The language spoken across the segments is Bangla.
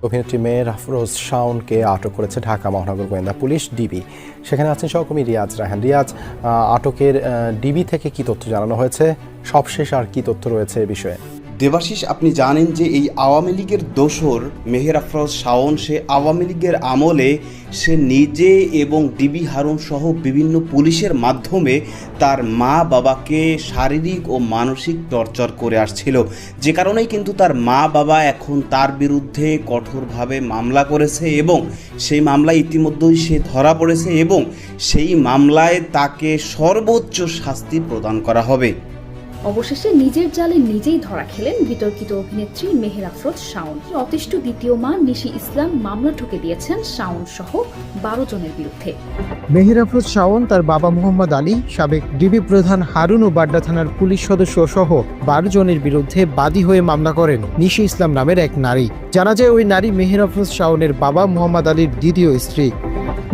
অভিনেত্রী মেহের আফরোজ শাওনকে আটক করেছে ঢাকা মহানগর গোয়েন্দা পুলিশ ডিবি। সেখানে আছেন সহকর্মী রিয়াজ রায়হান। রিয়াজ, আটকের ডিবি থেকে কি তথ্য জানানো হয়েছে, সবশেষ আর কি তথ্য রয়েছে এ বিষয়ে? দেবাশিস, আপনি জানেন যে এই আওয়ামী লীগের দোসর মেহের আফরোজ শাওন সে আওয়ামী লীগের আমলে সে নিজে এবং ডিবি হারুন সহ বিভিন্ন পুলিশের মাধ্যমে তার মা বাবাকে শারীরিক ও মানসিক টর্চার করে আসছিল, যে কারণেই কিন্তু তার মা বাবা এখন তার বিরুদ্ধে কঠোরভাবে মামলা করেছে এবং সেই মামলায় ইতিমধ্যেই সে ধরা পড়েছে এবং সেই মামলায় তাকে সর্বোচ্চ শাস্তি প্রদান করা হবে। অবশেষে নিজের জালে নিজেই ধরা খেলেন বিতর্কিত অভিনেত্রী মেহের আফরোজ শাওন। অতিষ্ঠ দ্বিতীয় মা নিশি ইসলাম মামলা ঠুকে দিয়েছেন শাওন সহ 12 জনের বিরুদ্ধে। মেহের আফরোজ শাওন তার বাবা মোহাম্মদ আলী, সাবেক ডিবি প্রধান হারুন ও বাড্ডা থানার পুলিশ সদস্য সহ 12 জনের বিরুদ্ধে বাদী হয়ে মামলা করেন নিশি ইসলাম নামের এক নারী। জানা যায় ওই নারী মেহের আফরোজ শাওনের বাবা মোহাম্মদ আলীর দ্বিতীয় স্ত্রী।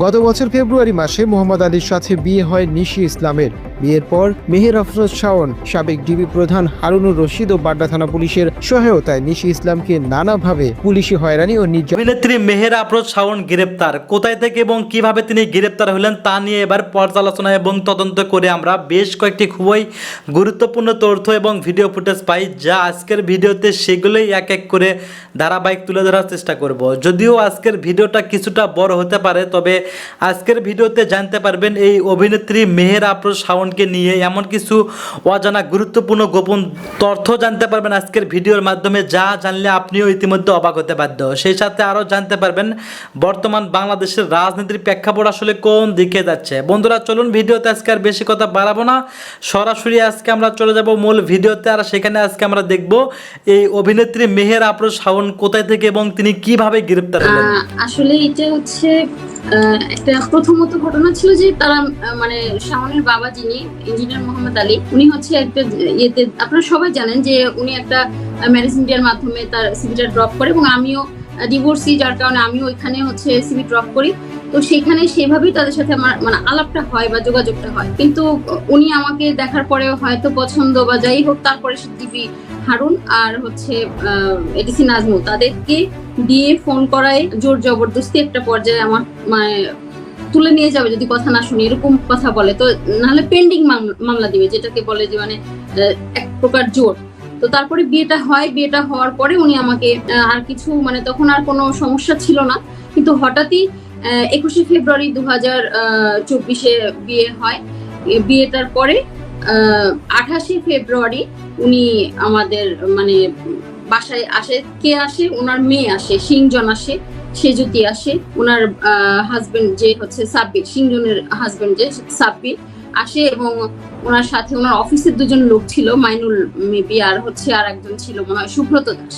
গত বছর ফেব্রুয়ারি মাসে মোহাম্মদ আলীর সাথে বিয়ে হয় নিশি ইসলামের। বিয়ের পর মেহের আফরোজ শাওন সাবেক ডিবি প্রধান হারুনুর রশিদ ও বাড্ডা থানা পুলিশের সহায়তায় নিশি ইসলামকে নানাভাবে পুলিশি হয়রানি ও নির্যাতন। অভিনেত্রী মেহের আফরোজ শাওন গ্রেপ্তার, কোথায় থেকে এবং কিভাবে তিনি গ্রেপ্তার হলেন তা নিয়ে এবার পর্যালোচনা এবং তদন্ত করে আমরা বেশ কয়েকটি খুবই গুরুত্বপূর্ণ তথ্য এবং ভিডিও ফুটেজ পাই, যা আজকের ভিডিওতে সেগুলোই এক এক করে ধারাবাহিক তুলে ধরার চেষ্টা করব। যদিও আজকের ভিডিওটা কিছুটা বড় হতে পারে, তবে আজকের ভিডিওতে জানতে পারবেন এই অভিনেত্রী মেহের আফরোজ শাওনকে নিয়ে এমন কিছু অজানা গুরুত্বপূর্ণ গোপন তথ্য জানতে পারবেন আজকের ভিডিওর মাধ্যমে, যা জানলে আপনিও ইতিমধ্যে অবাক হতে বাধ্য। সেই সাথে আরও জানতে পারবেন বর্তমান বাংলাদেশের রাজনীতির প্রেক্ষাপট আসলে কোন দিকে যাচ্ছে। বন্ধুরা, চলুন ভিডিওতে আজকে আর বেশি কথা বাড়াবো না, সরাসরি আজকে আমরা চলে যাব মূল ভিডিওতে। আর সেখানে আজকে আমরা দেখব এই অভিনেত্রী মেহের আফরোজ শাওন কোথায় থেকে এবং তিনি কিভাবে গ্রেপ্তার হলেন। আসলে এটা হচ্ছে একটা প্রথমত ঘটনা ছিল যে তারা মানে শাওনের বাবা যিনি ইঞ্জিনিয়ার মোহাম্মদ আলী, উনি হচ্ছে একটা ইয়েতে, আপনারা সবাই জানেন যে উনি একটা ম্যারেজ ইন্ডিয়ার মাধ্যমে তার সিভিটা ড্রপ করে এবং আমিও ডিভোর্সি, যার কারণে আমিও ওইখানে হচ্ছে সিভি ড্রপ করি। তো সেখানে সেভাবেই তাদের সাথে আমার মানে আলাপটা হয় বা যোগাযোগটা হয়, কিন্তু উনি আমাকে দেখার পরে হয়তো পছন্দ বা যাই হোক, তারপরে ডিবি হারুন আর হচ্ছে এডিসি নাজমুল তাদেরকে দিয়ে ফোন করায় জোর জবরদস্তি একটা পর্যায়ে আমার মানে তুলে নিয়ে যাবে যদি কথা না শুনি, এরকম কথা বলে। তো নাহলে পেন্ডিং মামলা দিবে, যেটাকে বলে যে মানে এক প্রকার জোর। তো তারপরে বিয়েটা হয়, বিয়েটা হওয়ার পরে উনি আমাকে আর কিছু মানে তখন আর কোনো সমস্যা ছিল না, কিন্তু হঠাৎই 21শে ফেব্রুয়ারি 2024 বিয়ে হয়। বিয়েটার পরে 28শে ফেব্রুয়ারি উনি আমাদের মানে বাসায় আসে। কে আসে? ওনার মেয়ে আসে, সিংজন আসে, সেজুতি আসে, ওনার হাজবেন্ড যে হচ্ছে সাব্বির, সিংজনের হাজবেন্ড যে সাব্বির আসে এবং ওনার সাথে ওনার অফিসের 2জন লোক ছিল, মাইনুল মেবি আর হচ্ছে আর একজন ছিল মনে হয় সুব্রত দাস।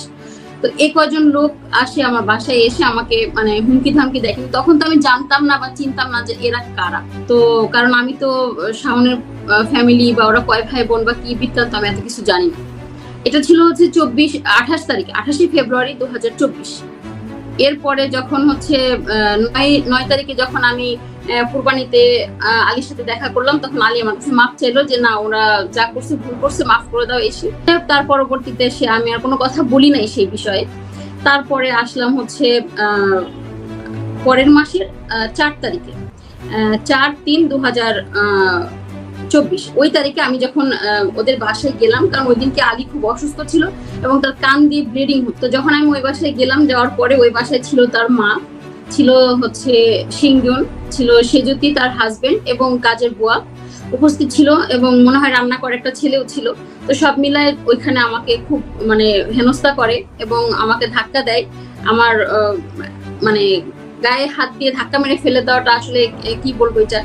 তো এই কজন লোক আসে আমার বাসায়, এসে আমাকে মানে হুমকি ধামকি দেয়, কিন্তু তখন তো আমি জানতাম না বা চিনতাম না যে এরা কারা। তো কারণ আমি তো শাওনের ফ্যামিলি বা ওরা কয় ভাই বোন বা কি বৃত্তান্ত আমি এত কিছু জানি না। এটা ছিল হচ্ছে 28শে ফেব্রুয়ারি 2024। এরপরে যখন হচ্ছে 9 তারিখে যখন আমি কুরবানিতে আলীর সাথে দেখা করলাম, তখন আলী আমার কাছে মাফ চাইলো যে না, ওরা যা করছে ভুল করছে, মাফ করে দাও এসে। তার পরবর্তীতে সে আমি আর কোনো কথা বলি নাই সেই বিষয়ে। তারপরে আসলাম হচ্ছে পরের মাসের 4 তারিখে, 4/3/2024 ওই তারিখে আমি যখন ওদের বাসায় গেলাম, কারণ ওই দিনকে আলী খুব অসুস্থ ছিল এবং তার কান দিয়ে ব্লিডিং হতো। তো যখন আমি ওই বাসায় গেলাম, যাওয়ার পরে ওই বাসায় ছিল তার মা, ছিল হচ্ছে সিংজন, ছিল সেজুতি তার হাজবেন্ড এবং কাজের বুয়া উপস্থিত ছিল এবং মনে হয় রান্না করে একটা ছেলেও ছিল। তো সব মিলায় ওইখানে আমাকে খুব মানে হেনস্থা করে এবং আমাকে ধাক্কা দেয়। আমার মানে গায়ে হাত দিয়ে ধাক্কা মেরে ফেলে দেওয়াটা আসলে কি বলবো এটা।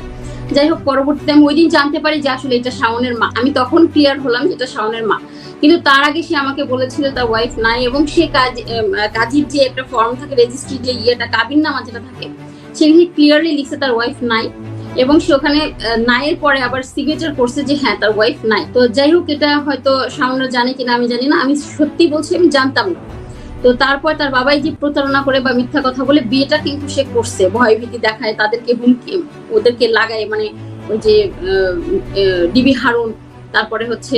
যাই হোক, পরবর্তীতে আমি ওই দিন জানতে পারি যে আসলে এটা শাওনের মা। আমি তখন ক্লিয়ার হলাম যে এটা শাওনের মা, কিন্তু তার আগে সে আমাকে বলেছিল তার ওয়াইফ নাই এবং সে কাজীর যে একটা ফর্ম থাকে, রেজিস্ট্রি যে ইয়েটা কাবিননামা যেটা থাকে, সেখানে ক্লিয়ারলি লিখছে তার ওয়াইফ নাই এবং সে ওখানে নাইয়ের পরে আবার সিগনেচার করছে যে হ্যাঁ তার ওয়াইফ নাই। তো যাই হোক, এটা হয়তো শাওনরা জানে কিনা আমি জানি না, আমি সত্যি বলছি আমি জানতাম না। তো তারপর তার বাবাই যে প্রতারণা করে বা মিথ্যা কথা বলে বিয়েটা কিন্তু সে করছে, ভয় ভীতি দেখায়, তাদেরকে হুমকি ওদেরকে লাগায়, মানে ওই যে ডিবি হারুন, তারপরে হচ্ছে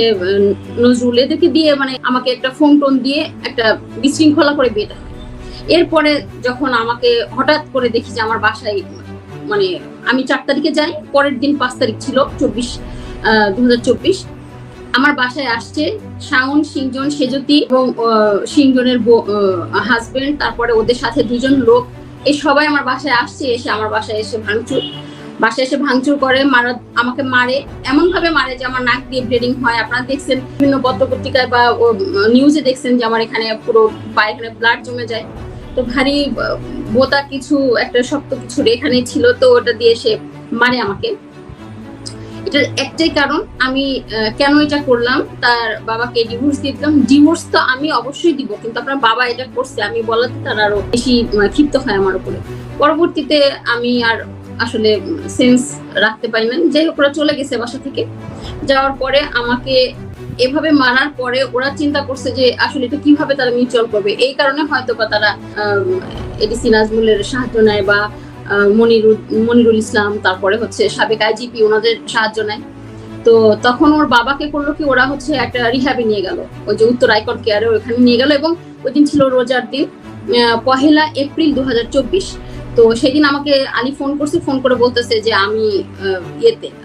নজরুল, এদেরকে দিয়ে মানে আমাকে একটা ফোন টোন দিয়ে একটা বিশৃঙ্খলা করে বিয়েটা হয়। এরপরে যখন আমাকে হঠাৎ করে দেখি যে আমার বাসায়, মানে আমি 4 তারিখে যাই, পরের দিন 5 তারিখ ছিল 2024, আমার বাসায় আসছে শাওন, সিংজন, সেজতি এবং সিংজনের হাজবেন্ড, তারপরে ওদের সাথে 2 জন লোক, এই সবাই আমার বাসায় আসছে। এসে আমার বাসায় এসে ভাঙচুর করে, আমাকে মারে, এমন ভাবে মারে যে আমার নাক দিয়ে ব্লিডিং হয়। আপনারা দেখছেন বিভিন্ন পত্রপত্রিকায় বা নিউজে দেখছেন যে আমার এখানে পুরো পায়ের এখানে ব্লাড জমে যায়। তো ভারী বোতা কিছু, একটা শক্ত কিছু এখানে ছিল, তো ওটা দিয়ে সে মারে আমাকে। এটার একটাই কারণ, আমি কেন এটা করলাম, তার বাবাকে ডিভোর্স দিয়ে দিলাম। ডিভোর্স তো আমি অবশ্যই দিব, কিন্তু আপনার বাবা এটা করছে আমি বলাতে তার আরো বেশি ক্ষিপ্ত হয় আমার উপরে। পরবর্তীতে আমি আর আসলে সেন্স রাখতে পারি না, যাই হোক ওরা চলে গেছে বাসা থেকে। যাওয়ার পরে আমাকে এভাবে মারার পরে ওরা চিন্তা করছে যে আসলে এটা কিভাবে তারা মিউচুয়াল করবে, এই কারণে হয়তো বা তারা এডিসি নাজমুলের সাহায্য নেয় বা মনিরুল ইসলাম, তারপরে হচ্ছে সাবেক আইজিপি, ওনাদের সাহায্য নেয়। তো তখন ওর বাবাকে করলো কি, ওরা হচ্ছে একটা রিহ্যাবে নিয়ে গেল, ওই যে উত্তর আইকন কেয়ারে, ওখানে নিয়ে গেল। এবং ওই দিন ছিল রোজার দিন, 1 এপ্রিল 2024। তো সেদিন আমাকে আলী ফোন করছে, ফোন করে বলতেছে যে আমি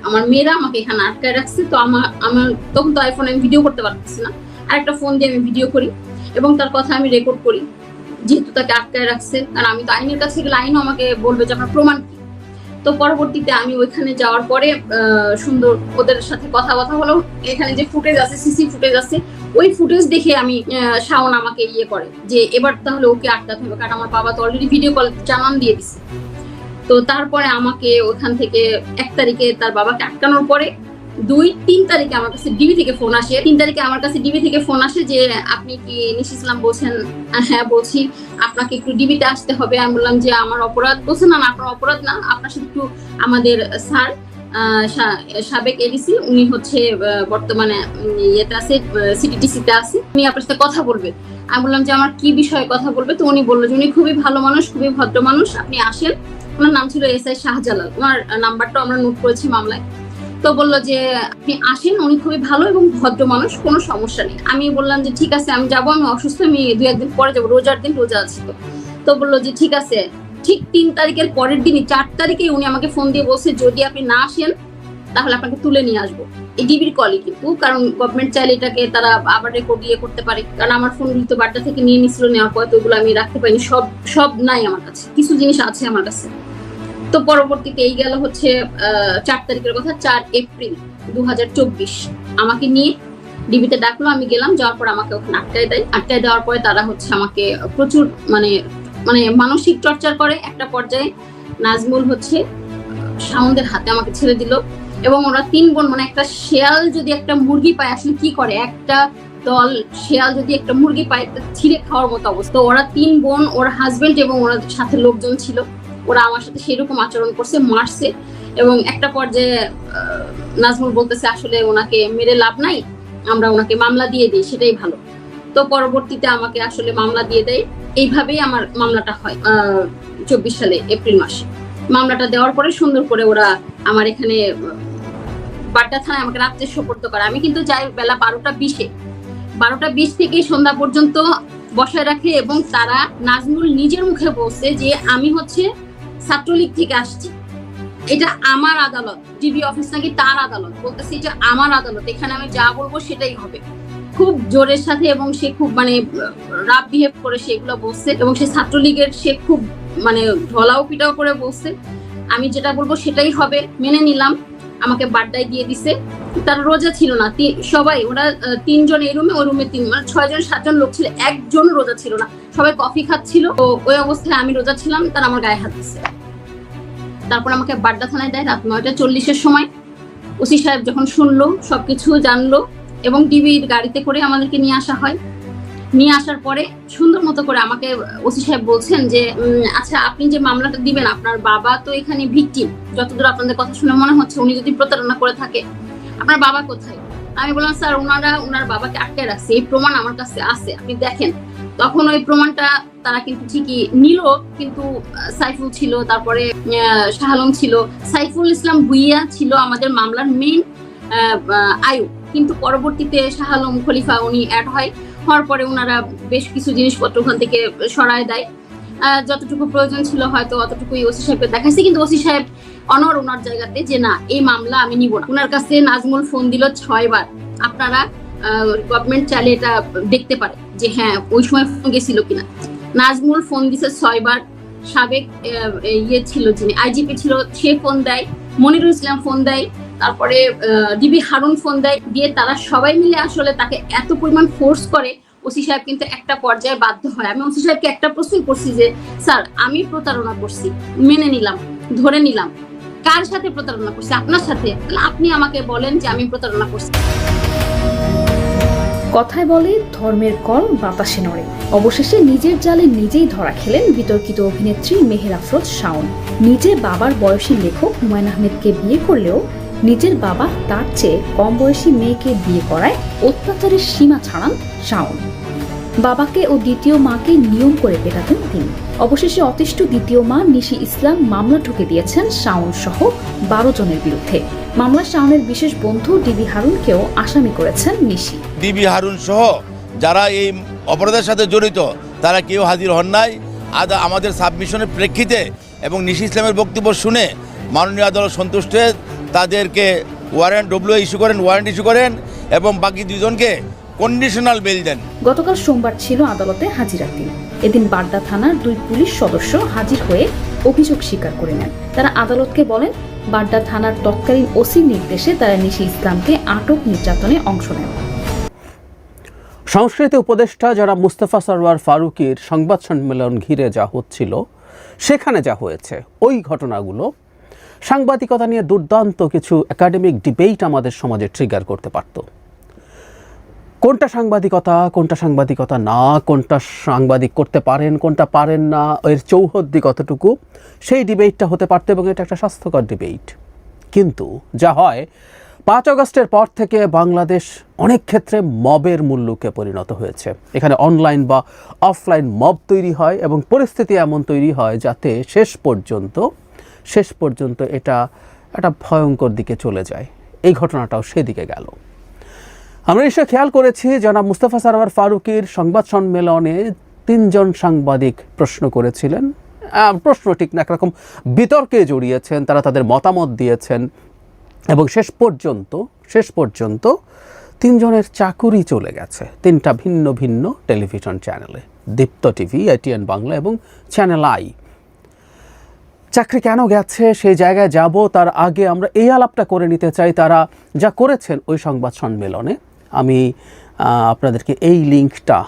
আমার মেয়েরা আমাকে এখানে আটকায় রাখছে। তো আমার তখন তো আইফোনে আমি ভিডিও করতে পারতেছি না, আরেকটা ফোন দিয়ে আমি ভিডিও করি এবং তার কথা আমি রেকর্ড করি, যেহেতু তাকে আটকায় রাখছে। কারণ আমি তো আইনের কাছে গেলে আইনও আমাকে বলবে যে আপনার প্রমাণ কি। তো পরবর্তীতে আমি ওইখানে যাওয়ার পরে সুন্দর ওদের সাথে কথাবার্তা হলো। এখানে যে ফুটেজ আছে, সিসি ফুটেজ আছে, ওই ফুটেজ দেখে আমি শাওন আমাকে করে যে এবার তাহলে ওকে আটকাতে হবে, কারণ আমার বাবা তো অলরেডি ভিডিও কল জানান দিয়ে দিছে। তো তারপরে আমাকে ওখান থেকে 1 তারিখে তার বাবাকে আটকানোর পরে 2-3 তারিখে আমার কাছে ডিবি থেকে ফোন আসে। 3 তারিখে আমার কাছে ডিবি থেকে ফোন আসে যে আপনি কি নিশি ইসলাম বলছেন? হ্যাঁ বলছি, আপনাকে একটু ডিবিতে আসতে হবে। আমি বললাম যে আমার অপরাধ। বলছেন না, আপনার অপরাধ না, আপনার সাথে একটু আমাদের স্যার সাবেক এডিসি, উনি হচ্ছে বর্তমানে ইয়েতে আছে, সিটিটিসিতে আছে, উনি আপনার সাথে কথা বলবে। আমি বললাম যে আমার কি বিষয়ে কথা বলবে? তো উনি বললো যে উনি খুবই ভালো মানুষ, খুবই ভদ্র মানুষ, আপনি আসেন। ওনার নাম ছিল এসআই শাহজালাল, ওনার নাম্বারটা আমরা নোট করেছি মামলায়। তো বললো যে আপনি আসেন, উনি খুবই ভালো এবং ভদ্র মানুষ, কোনো সমস্যা নেই। আমি বললাম যে ঠিক আছে, আমি যাবো, আমি অসুস্থ, আমি 2-1 দিন পরে যাবো, রোজার দিন, রোজা আছি। তো বললো যে ঠিক আছে। ঠিক 3 তারিখের পরের দিনই 4 তারিখে উনি আমাকে ফোন দিয়ে বলছে যদি আপনি না আসেন তাহলে আপনাকে তুলে নিয়ে আসবো। এই ডিবির কলই কিন্তু, কারণ গভর্নমেন্ট চাইলে এটাকে তারা আবার রেকর্ড দিয়ে করতে পারে। কারণ আমার ফোনগুলো তো বাড্ডা থেকে নিয়ে নিছিল, নেওয়ার পরে তো ওগুলো আমি রাখতে পারিনি, সব নাই আমার কাছে, কিছু জিনিস আছে আমার কাছে। তো পরবর্তীতে এই গেল হচ্ছে 4 তারিখের কথা। 4 এপ্রিল 2024 আমাকে নিয়ে ডিবিতে ডাকলো, আমি গেলাম। যাওয়ার পর আমাকে ওখানে আটকায় দেওয়ার পরে তারা হচ্ছে আমাকে প্রচুর মানে মানসিক টর্চার করে। একটা পর্যায়ে নাজমুল হচ্ছে শাওনদের হাতে আমাকে ছেড়ে দিল এবং ওরা 3 বোন, মানে একটা শেয়াল যদি একটা মুরগি পায় আসলে কি করে, একটা দল শেয়াল যদি একটা মুরগি পায় ছিঁড়ে খাওয়ার মতো অবস্থা। ওরা 3 বোন, ওর হাজবেন্ড এবং ওরা সাথে লোকজন ছিল, ওরা আমার সাথে সেরকম আচরণ করছে, মারছে। এবং একটা পর্যায়ে নাজমুল বলতেছে আসলে ওনাকে মেরে লাভ নাই, আমরা ওনাকে মামলা দিয়ে দিই, সেটাই ভালো। তো পরবর্তীতে আমাকে আসলে মামলা দিয়ে দেয়। এইভাবেই আমার মামলাটা হয় 24 সালে এপ্রিল মাসে। মামলাটা দেওয়ার পরে সুন্দর করে ওরা আমার এখানে বাড্ডা থানায় আমাকে রাত্রে সোপর্দ করে। আমি কিন্তু যাই বেলা 12টা 20 থেকে সন্ধ্যা পর্যন্ত বসায় রাখে এবং তারা, নাজমুল নিজের মুখে বলছে যে আমি হচ্ছে ছাত্রলীগ থেকে আসছি, এটা আমার আদালত, ডিবি অফিস নাকি তার আদালত। বলতেছি এটা আমার আদালত, এখানে আমি যা বলবো সেটাই হবে। খুব জোরের সাথে এবং সে খুব মানে রাফ বিহেভ করে সেগুলো বলছে এবং সে ছাত্রলীগের, সে খুব মানে ঢলাও পিটাও করে বলছে। আমি যেটা বলবো সেটাই হবে, মেনে নিলাম। আমাকে বাড্ডায় দিয়ে দিছে। তার রোজা ছিল না, সবাই ওরা 3 জন এই রুমে, ওই রুমে 3, মানে 6 জন 7 জন লোক ছিল, একজন রোজা ছিল না, সবাই কফি খাচ্ছিল। তো ওই অবস্থায় আমি রোজা ছিলাম, তারা আমার গায়ে হাত দিচ্ছে। তারপর আমাকে বাড্ডা থানায় দেয় রাত 9:40-এর সময়। ওসি সাহেব যখন শুনলো, সবকিছু জানলো এবং ডিবির গাড়িতে করে আমাদেরকে নিয়ে আসা হয়। নিয়ে আসার পরে সুন্দর মতো করে আমাকে ওসি সাহেব বলছেন যে আচ্ছা আপনি যে মামলাটা দিবেন, আপনার বাবা তো এখানে ভিকটিম, যতদূর আপনাদের কথা শুনে মনে হচ্ছে উনি যদি প্রতারণা করে থাকে, আপনার বাবা কোথায়? আমি বললাম স্যার ওনার বাবাকে আটকে রাখছে, এই প্রমাণ আমার কাছে আছে, আপনি দেখেন। তখন ওই প্রমাণটা তারা কিন্তু ঠিকই নিল, কিন্তু সাইফুল ছিল, তারপরে শাহ আলম ছিল, সাইফুল ইসলাম ভুইয়া ছিল আমাদের মামলার মেইন আয়ু। কিন্তু পরবর্তীতে শাহ আলম খলিফা উনি অ্যাড হওয়ার পরে ওনারা বেশ কিছু জিনিসপত্র ওখান থেকে সরায় দেয়। যতটুকু প্রয়োজন ছিল হয়তো অতটুকুই ওসি সাহেবকে দেখাইছি, কিন্তু ওসি সাহেব ওনার জায়গাতে যে না, এই মামলা আমি নিব না। ওনার কাছে নাজমুল ফোন দিল 6 বার। আপনারা গভর্নমেন্ট চাইলে এটা দেখতে পারে যে হ্যাঁ ওই সময় ফোন গেছিল কিনা। নাজমুল ফোন দিছে 6 বার। সাবেক ছিল যিনি আইজিপি ছিল, সে ফোন দেয়। মনিরুল ইসলাম ফোন দেয়। তারপরে ডিবি হারুন ফোন দেয়। দিয়ে তারা সবাই মিলে আসলে তাকে এত পরিমাণ ফোর্স করে, ওসি সাহেব কিন্তু একটা পর্যায়ে বাধ্য হয়। আমি ওসি সাহেবকে একটা প্রশ্ন করছি যে স্যার, আমি প্রতারণা করছি, মেনে নিলাম, ধরে নিলাম, কার সাথে প্রতারণা করছি? আপনার সাথে। আপনি আমাকে বলেন যে আমি প্রতারণা করছি। কথায় বলে ধর্মের কল বাতাসে নড়ে। অবশেষে নিজের জালে নিজেই ধরা খেলেন বিতর্কিত অভিনেত্রী মেহের আফরোজ শাওন। নিজে বাবার বয়সী লেখক হুমায়ুন আহমেদকে বিয়ে করলেও নিজের বাবা তার চেয়ে কম বয়সী মেয়েকে বিয়ে করায় অত্যাচারের সীমা ছাড়ান শাওন। বাবাকে ও দ্বিতীয় মাকে নিয়ম করে পেটাতেন তিনি। অবশেষে অতিষ্ঠ দ্বিতীয় মা নিশি ইসলাম মামলা ঠুকে দিয়েছেন শাওন সহ 12 জনের বিরুদ্ধে। মামলা শাওনের বিশেষ বন্ধু ডিবি হারুনকেও আসামি করেছেন নিশি। ডিবি হারুন সহ যারা এই অপরাধের সাথে জড়িত তারা কেউ হাজির হন নাই। আমাদের সাবমিশনের প্রেক্ষিতে এবং নিশি ইসলামের বক্তব্য শুনে মাননীয় আদালত সন্তুষ্ট হয়ে তাদেরকে ওয়ারেন্ট ইস্যু করেন এবং বাকি 2 জনকে কন্ডিশনাল বেল দেন। গতকাল সোমবার ছিল আদালতে হাজিরার দিন। এদিন বাড্ডা থানার 2 পুলিশ সদস্য হাজির হয়ে অভিযোগ স্বীকার করে নেন। তারা আদালতকে বলেন, বাড্ডা থানার তৎকালীন ওসির নির্দেশে তারা নিশি ইসলামকে আটক নির্যাতনে অংশ নেয়। সংস্কৃতি উপদেষ্টা যারা মুস্তাফা সরওয়ার ফারুকীর সংবাদ সম্মেলন ঘিরে যা হচ্ছিল, সেখানে যা হয়েছে, ওই ঘটনাগুলো সাংবাদিকতা নিয়ে দুর্দান্ত কিছু একাডেমিক ডিবেট আমাদের সমাজে ট্রিগার করতে পারত। কোনটা সাংবাদিকতা না, কোনটা সাংবাদিক করতে পারেন, কোনটা পারেন না, এর চৌহদ্দি কতটুকু, সেই ডিবেটটা হতে পারত এবং এটা একটা স্বাস্থ্যকর ডিবেট। কিন্তু যা হয়, 5 আগস্টের পর থেকে বাংলাদেশ অনেক ক্ষেত্রে মবের মুল্লুকে পরিণত হয়েছে। এখানে অনলাইন বা অফলাইন মব তৈরি হয় এবং পরিস্থিতি এমন তৈরি হয় যাতে শেষ পর্যন্ত এটা একটা ভয়ঙ্কর দিকে চলে যায়। এই ঘটনাটাও সেদিকে গেল। আমরা নিশ্চয় খেয়াল করেছি, জনাব মুস্তাফা সরওয়ার ফারুকীর সংবাদ সম্মেলনে 3 জন সাংবাদিক প্রশ্ন করেছিলেন। প্রশ্ন ঠিক না, একরকম বিতর্কে জড়িয়েছেন, তারা তাদের মতামত দিয়েছেন এবং শেষ পর্যন্ত 3 জনের চাকুরি চলে গেছে 3টা ভিন্ন ভিন্ন টেলিভিশন চ্যানেলে, দীপ্ত টিভি, ATN বাংলা এবং চ্যানেল আই। চাকরি কেন গেছে সেই জায়গায় যাব, তার আগে আমরা এই আলাপটা করে নিতে চাই তারা যা করেছেন ওই সংবাদ সম্মেলনে। আমি আপনাদেরকে এই লিঙ্কটা,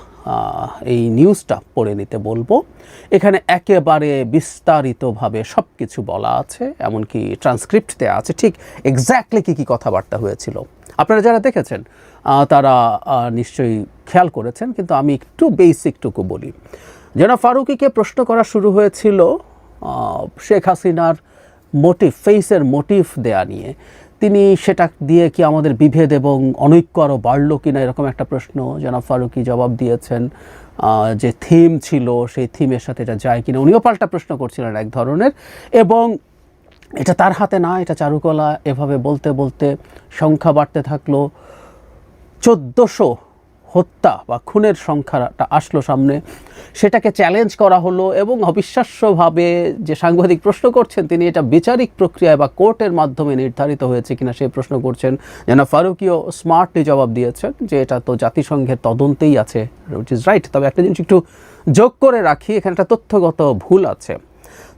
এই নিউজটা পড়ে নিতে বলবো। এখানে একেবারে বিস্তারিতভাবে সব কিছু বলা আছে, এমনকি ট্রান্সক্রিপ্ট দেওয়া আছে, ঠিক এক্স্যাক্টলি কী কথাবার্তা হয়েছিল। আপনারা যারা দেখেছেন তারা নিশ্চয়ই খেয়াল করেছেন, কিন্তু আমি একটু বেসিকটুকু বলি। জনাব ফারুকীকে প্রশ্ন করা শুরু হয়েছিল শেখ হাসিনার ফেসের মোটিভ দেয়া নিয়ে। তিনি সেটা দিয়ে কি আমাদের বিভেদ এবং অনৈক্য আরও বাড়লো কিনা, এরকম একটা প্রশ্ন জনাব ফারুকী জবাব দিয়েছেন। যে থিম ছিল সেই থিমের সাথে এটা যায় কিনা, উনিও পাল্টা প্রশ্ন করছিলেন এক ধরনের। এবং এটা তার হাতে না, এটা চারুকলা। এভাবে বলতে বলতে সংখ্যা বাড়তে থাকলো। 1400 হত্যা বা খুনের সংখ্যাটা আসলো সামনে। সেটাকে চ্যালেঞ্জ করা হলো এবং অবিশ্বাস্যভাবে যে সাংবাদিক প্রশ্ন করছেন তিনি এটা বিচারিক প্রক্রিয়ায় বা কোর্টের মাধ্যমে নির্ধারিত হয়েছে কিনা সেই প্রশ্ন করছেন। জনাব ফারুকীও স্মার্টলি জবাব দিয়েছেন যে এটা তো জাতিসংঘের তদন্তেই আছে, উইচ ইজ রাইট। তবে একটা জিনিস একটু যোগ করে রাখি, এখানে একটা তথ্যগত ভুল আছে।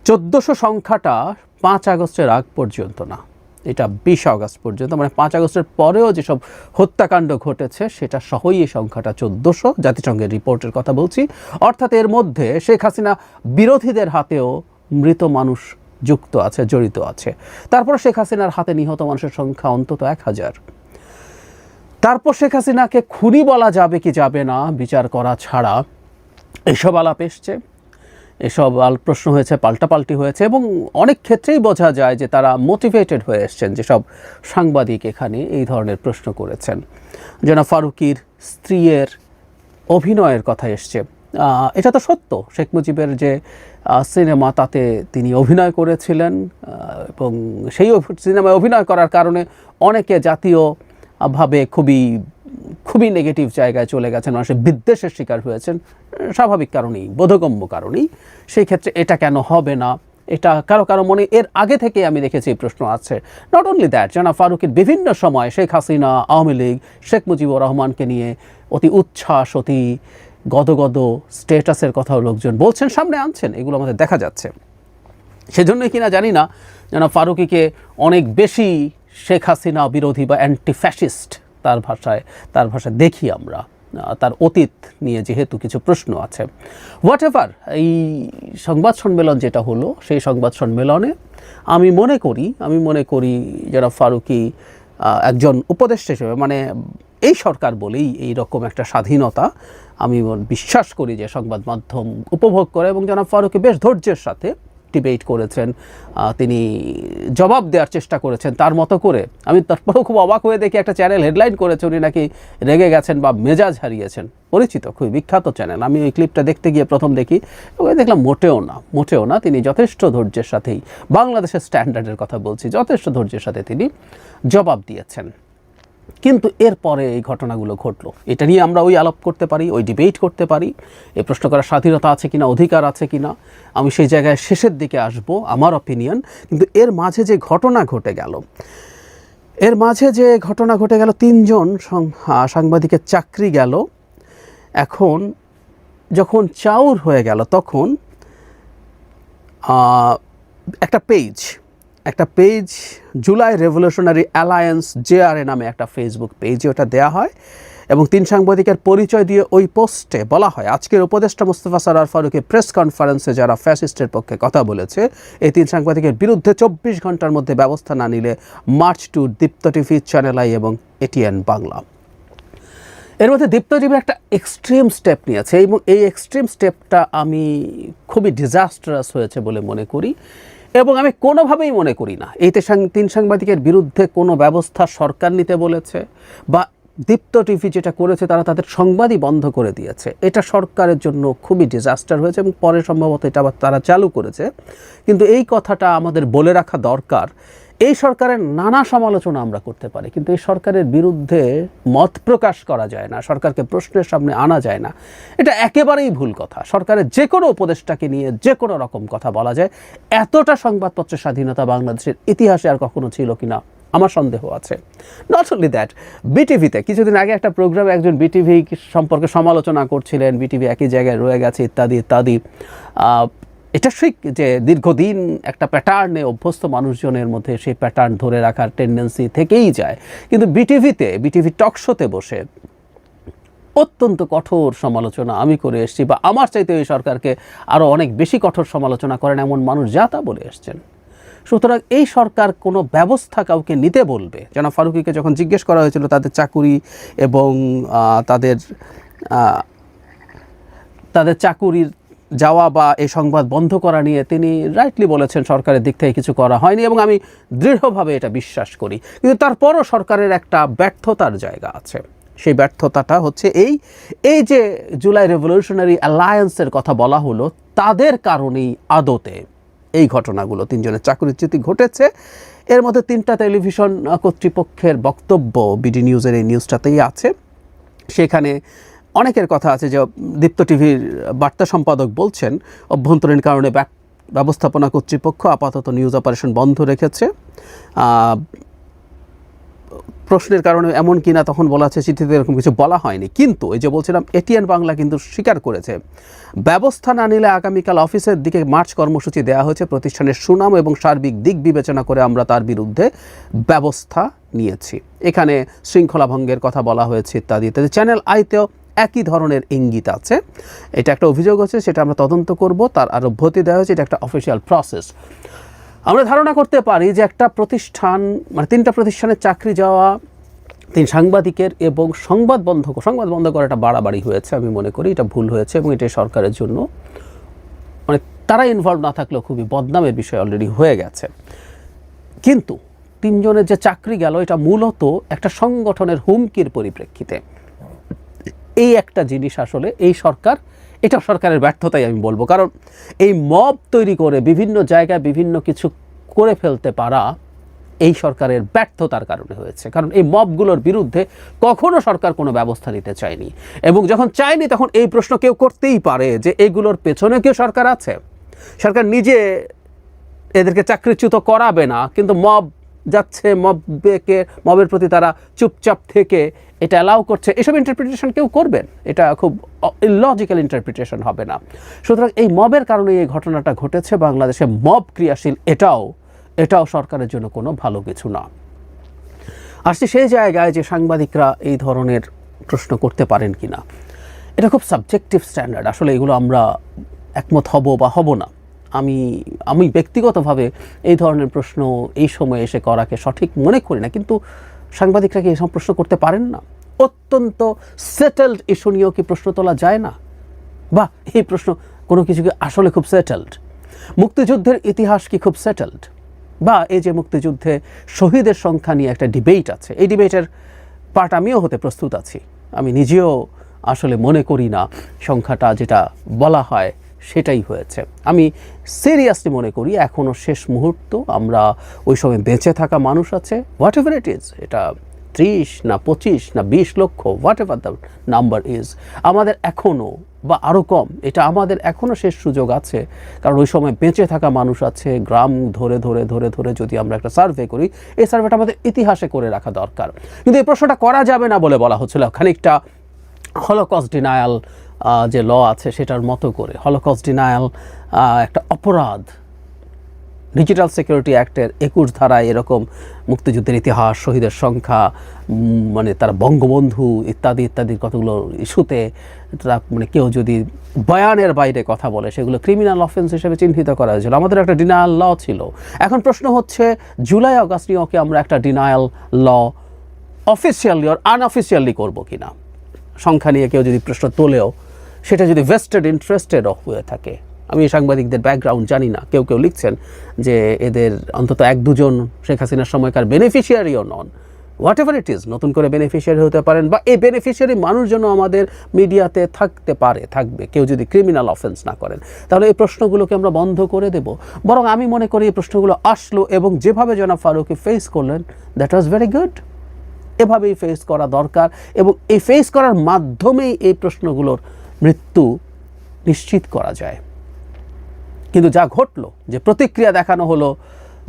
1400 সংখ্যাটা 5 আগস্টের আগ পর্যন্ত না, এটা 20 আগস্ট পর্যন্ত, মানে 5 আগস্টের পরেও যেসব হত্যাকাণ্ড ঘটেছে সেটা সহই এই সংখ্যাটা 1400, জাতিসংঘের রিপোর্টের কথা বলছি। অর্থাৎ এর মধ্যে শেখ হাসিনা বিরোধীদের হাতেও মৃত মানুষ যুক্ত আছে, জড়িত আছে। তারপর শেখ হাসিনার হাতে নিহত মানুষের সংখ্যা অন্তত 1000। তারপর শেখ হাসিনাকে খুনি বলা যাবে কি যাবে না বিচার করা ছাড়া এসব আলাপ এসছে, এসব প্রশ্ন হয়েছে, পাল্টাপাল্টি হয়েছে এবং অনেক ক্ষেত্রেই বোঝা যায় যে তারা মোটিভেটেড হয়ে এসছেন যেসব সাংবাদিক এখানে এই ধরনের প্রশ্ন করেছেন। জনাব ফারুকীর স্ত্রীর অভিনয়ের কথা এসছে। এটা তো সত্য, শেখ মুজিবের যে সিনেমা তাতে তিনি অভিনয় করেছিলেন এবং সেই সিনেমায় অভিনয় করার কারণে অনেকে জাতীয়ভাবে খুবই নেগেটিভ জায়গায় চলে গেছেন, মানুষের বিদ্বেষের শিকার হয়েছেন। স্বাভাবিক কারণেই, বোধগম্য কারণেই। সেই ক্ষেত্রে এটা কেন হবে না, এটা কারো কারো মনে এর আগে থেকে আমি দেখেছি এই প্রশ্ন আছে। নট অনলি দ্যাট, জনাব ফারুকের বিভিন্ন সময় শেখ হাসিনা, আওয়ামী লীগ, শেখ মুজিবুর রহমানকে নিয়ে অতি উচ্ছ্বাস, অতি গদগদ স্টেটাসের কথাও লোকজন বলছেন, সামনে আনছেন, এগুলো আমাদের দেখা যাচ্ছে। সেজন্যই কিনা জানি না জনাব ফারুকীকে অনেক বেশি শেখ হাসিনা বিরোধী বা অ্যান্টি ফ্যাসিস্ট তার ভাষায় দেখি আমরা, তার অতীত নিয়ে যেহেতু কিছু প্রশ্ন আছে। হোয়াট এভার, এই সংবাদ সম্মেলন যেটা হলো, সেই সংবাদ সম্মেলনে আমি মনে করি জনাব ফারুকী একজন উপদেষ্টা হিসেবে, মানে এই সরকার বলেই এই রকম একটা স্বাধীনতা আমি বিশ্বাস করি যে সংবাদ মাধ্যম উপভোগ করে, এবং জনাব ফারুকী বেশ ধৈর্যের সাথে ডিবেট করেছেন, তিনি জবাব দেওয়ার চেষ্টা করেছেন তার মতো করে। আমি তারপরেও খুব অবাক হয়ে দেখি একটা চ্যানেল হেডলাইন করেছে উনি নাকি রেগে গেছেন বা মেজাজ হারিয়েছেন। পরিচিত, খুবই বিখ্যাত চ্যানেল। আমি ওই ক্লিপটা দেখতে গিয়ে প্রথম দেখি, ওই দেখলাম মোটেও না, তিনি যথেষ্ট ধৈর্যের সাথেই, বাংলাদেশের স্ট্যান্ডার্ডের কথা বলছি, যথেষ্ট ধৈর্যের সাথে তিনি জবাব দিয়েছেন। কিন্তু এরপরে এই ঘটনাগুলো ঘটলো, এটা নিয়ে আমরা ওই আলাপ করতে পারি, ওই ডিবেট করতে পারি, এই প্রশ্ন করার স্বাধীনতা আছে কিনা, অধিকার আছে কিনা, আমি সেই জায়গায় শেষের দিকে আসব, আমার অপিনিয়ন। কিন্তু এর মাঝে যে ঘটনা ঘটে গেল, 3 জন সাংবাদিকের চাকরি গেল। এখন যখন চাউর হয়ে গেল, তখন একটা page July revolutionary alliance JRA নামে একটা ফেসবুক পেজে ওটা দেয়া হয়, এবং 3 সাংবাদিকের পরিচয় দিয়ে ওই পোস্টে বলা হয়, আজকের উপদেষ্টা মোস্তফা সরোয়ার ফারুকের প্রেস কনফারেন্সে যারা ফ্যাসিস্টের পক্ষে কথা বলেছে, এই 3 সাংবাদিকের বিরুদ্ধে 24 ঘন্টার মধ্যে ব্যবস্থা না নিলে মার্চ টু দীপ্ত টিভি, চ্যানেল আই এবং ATN বাংলা। এর মধ্যে দীপ্ত টিভি একটা এক্সট্রিম স্টেপ নিয়েছে, এবং এই এক্সট্রিম স্টেপটা আমি খুবই ডিজাস্টারাস হয়েছে বলে মনে করি, এবং আমি কোনোভাবেই মনে করি না এই 3 সাংবাদিকের বিরুদ্ধে কোনো ব্যবস্থা সরকার নিতে বলেছে, বা দীপ্ত টিভি যেটা করেছে তারা তাদের সংবাদই বন্ধ করে দিয়েছে। এটা সরকারের জন্য খুবই ডিজাস্টার হয়েছে, এবং পরে সম্ভবত এটা আবার তারা চালু করেছে। কিন্তু এই কথাটা আমাদের বলে রাখা দরকার। এই সরকারের নানা সমালোচনা আমরা করতে পারি, কিন্তু এই সরকারের বিরুদ্ধে মত প্রকাশ করা যায় না, সরকারকে প্রশ্নের সামনে আনা যায় না, এটা একেবারেই ভুল কথা। সরকারের যে কোনো উপদেষ্টাকে নিয়ে যে কোনো রকম কথা বলা যায়। এতটা সংবাদপত্রের স্বাধীনতা বাংলাদেশের ইতিহাসে আর কখনো ছিল কিনা আমার সন্দেহ আছে। নট অনলি দ্যাট, বিটিভিতে কিছুদিন আগে একটা প্রোগ্রামে একজন বিটিভি সম্পর্কে সমালোচনা করছিলেন, বিটিভি একই জায়গায় রয়ে গেছে ইত্যাদি ইত্যাদি। এটা ঠিক যে দীর্ঘদিন একটা প্যাটার্নে অভ্যস্ত মানুষজনের মধ্যে সেই প্যাটার্ন ধরে রাখার টেন্ডেন্সি থেকেই যায়, কিন্তু বিটিভি টক শোতে বসে অত্যন্ত কঠোর সমালোচনা আমি করে এসেছি, বা আমার চাইতে এই সরকারকে আরও অনেক বেশি কঠোর সমালোচনা করেন এমন মানুষ যা তা বলে এসছেন। সুতরাং এই সরকার কোনো ব্যবস্থা কাউকে নিতে বলবে। জনাব ফারুকীকে যখন জিজ্ঞেস করা হয়েছিল তাদের চাকুরি এবং তাদের চাকুরির যাওয়া বা এই সংবাদ বন্ধ করা নিয়ে, তিনি রাইটলি বলেছেন যে দিক থেকে কিছু করা হয়নি, এবং আমি দৃঢ়ভাবে এটা বিশ্বাস করি। কিন্তু তারপরও সরকারের একটা ব্যর্থতার জায়গা আছে। সেই ব্যর্থতাটা হচ্ছে এই যে জুলাই রেভলিউশনারি অ্যালায়েন্সের কথা বলা হলো, তাদের কারণেই আদতে এই ঘটনাগুলো, 3 জনের চাকরিচ্যুতি ঘটেছে। এর মধ্যে 3টা টেলিভিশন কর্তৃপক্ষের বক্তব্য বিডি নিউজের এই নিউজটাতেই আছে। সেখানে অনেকের কথা আছে যে দীপ্ত টিভির বার্তা সম্পাদক বলছেন অভ্যন্তরীণ কারণে ব্যবস্থাপনা কর্তৃপক্ষ আপাতত নিউজ অপারেশন বন্ধ রেখেছে। প্রশ্নের কারণে এমন কিনা তখন বলা আছে, চিঠিতে এরকম কিছু বলা হয়নি। কিন্তু এই যে বলছিলাম, ATN বাংলা কিন্তু স্বীকার করেছে, ব্যবস্থা না নিলে আগামীকাল অফিসের দিকে মার্চ কর্মসূচি দেওয়া হয়েছে। প্রতিষ্ঠানের সুনাম এবং সার্বিক দিক বিবেচনা করে আমরা তার বিরুদ্ধে ব্যবস্থা নিয়েছি। এখানে শৃঙ্খলা ভঙ্গের কথা বলা হয়েছে ইত্যাদি ইত্যাদি। চ্যানেল আইতেও একই ধরনের ইঙ্গিত আছে। এটা একটা অভিযোগ হচ্ছে, সেটা আমরা তদন্ত করব, তার আরও ভর্তি দেওয়া হয়েছে, এটা একটা অফিসিয়াল প্রসেস। আমরা ধারণা করতে পারি যে একটা প্রতিষ্ঠান, মানে 3টা প্রতিষ্ঠানের চাকরি যাওয়া 3 সাংবাদিকের, এবং সংবাদ বন্ধ করা একটা বাড়াবাড়ি হয়েছে। আমি মনে করি এটা ভুল হয়েছে, এবং এটা সরকারের জন্য, মানে তারা ইনভলভ না থাকলেও খুবই বদনামের বিষয় অলরেডি হয়ে গেছে। কিন্তু 3 জনের যে চাকরি গেল, এটা মূলত একটা সংগঠনের হুমকির পরিপ্রেক্ষিতে। এই একটা জিনিস আসলে এটা সরকারের ব্যর্থতাই আমি বলবো। কারণ এই মব তৈরি করে বিভিন্ন জায়গায় বিভিন্ন কিছু করে ফেলতে পারা, এই সরকারের ব্যর্থতার কারণে হয়েছে। কারণ এই মবগুলোর বিরুদ্ধে কখনো সরকার কোনো ব্যবস্থা নিতে চায়নি, এবং যখন চায়নি তখন এই প্রশ্ন কেউ করতেই পারে যে এগুলোর পেছনে কেউ সরকার আছে? সরকার নিজে এদেরকে চাকরিচ্যুত করাবে না, কিন্তু মব যাচ্ছে, মবের প্রতি তারা চুপচাপ থেকে এটা অ্যালাউ করছে, এসব ইন্টারপ্রিটেশন কেউ করবেন? এটা খুব ইলজিক্যাল ইন্টারপ্রিটেশন হবে না। সুতরাং এই মবের কারণে এই ঘটনাটা ঘটেছে বাংলাদেশে। মব ক্রিয়াশীল, এটাও সরকারের জন্য কোনো ভালো কিছু না। আসছে সেই জায়গায় যে সাংবাদিকরা এই ধরনের প্রশ্ন করতে পারেন কিনা, এটা খুব সাবজেক্টিভ স্ট্যান্ডার্ড। আসলে এগুলো আমরা একমত হব বা হব না। আমি ব্যক্তিগতভাবে এই ধরনের প্রশ্ন এই সময়ে এসে করাকে সঠিক মনে করি না, কিন্তু সাংবাদিকরা কি এসব প্রশ্ন করতে পারেন না? অত্যন্ত সেটেলড ইস্যু নিয়েও কি প্রশ্ন তোলা যায় না? বা এই প্রশ্ন কোনো কিছু কি আসলে খুব সেটেলড? মুক্তিযুদ্ধের ইতিহাস কি খুব সেটেলড? বা এই যে মুক্তিযুদ্ধে শহীদের সংখ্যা নিয়ে একটা ডিবেট আছে, এই ডিবেটের পার্ট আমিও হতে প্রস্তুত আছি। আমি নিজেও আসলে মনে করি না সংখ্যাটা যেটা বলা হয় সেটাই হয়েছে। আমি সিরিয়াসলি মনে করি এখনও শেষ মুহূর্ত, আমরা ওই সময় বেঁচে থাকা মানুষ আছে, হোয়াট এভার ইট ইজ, এটা 30 না 25 না 20 লক্ষ, what ever the number is, আমাদের এখনও বা আরও কম, এটা আমাদের এখনও শেষ সুযোগ আছে। কারণ ওই সময় বেঁচে থাকা মানুষ আছে। গ্রাম ধরে ধরে ধরে ধরে যদি আমরা একটা সার্ভে করি, এই সার্ভেটা আমাদের ইতিহাসে করে রাখা দরকার। কিন্তু এই প্রশ্নটা করা যাবে না বলে বলা হচ্ছিল, খানিকটা হলোকস্ট ডিনায়াল যে ল আছে সেটার মতো করে। হলোকস্ট ডিনায়াল একটা অপরাধ। ডিজিটাল সিকিউরিটি অ্যাক্টের 21 ধারায় এরকম মুক্তিযুদ্ধের ইতিহাস, শহীদের সংখ্যা, মানে তারা বঙ্গবন্ধু ইত্যাদি ইত্যাদির কতগুলো ইস্যুতে তারা মানে কেউ যদি বয়ানের বাইরে কথা বলে সেগুলো ক্রিমিনাল অফেন্স হিসেবে চিহ্নিত করা হয়েছিল। আমাদের একটা ডিনায়াল ল ছিল। এখন প্রশ্ন হচ্ছে জুলাই আগস্ট নিয়েও কি আমরা একটা ডিনায়াল ল অফিসিয়ালি আর আনঅফিসিয়ালি করবো কিনা? সংখ্যা নিয়ে কেউ যদি প্রশ্ন তোলেও সেটা যদি ভেস্টেড ইন্টারেস্টেড হয়ে থাকে। আমি সাংবাদিকদের ব্যাকগ্রাউন্ড জানি না, কেউ কেউ লিখছেন যে এদের অন্তত 1-2 শেখ হাসিনার সময়কার বেনিফিশিয়ারিও নন, হোয়াট এভার ইট ইজ, নতুন করে বেনিফিশিয়ারি হতে পারেন, বা এই বেনিফিশিয়ারি মানুষজন আমাদের মিডিয়াতে থাকবে কেউ যদি ক্রিমিনাল অফেন্স না করেন। তাহলে এই প্রশ্নগুলোকে আমরা বন্ধ করে দেব। বরং আমি মনে করি এই প্রশ্নগুলো আসলো এবং যেভাবে জনাব ফারুকী ফেস করলেন, দ্যাট ওয়াজ ভেরি গুড। এভাবেই ফেস করা দরকার, এবং এই ফেস করার মাধ্যমেই এই প্রশ্নগুলোর মৃত্যু নিশ্চিত করা যায়। কিন্তু যা ঘটলো, যে প্রতিক্রিয়া দেখানো হলো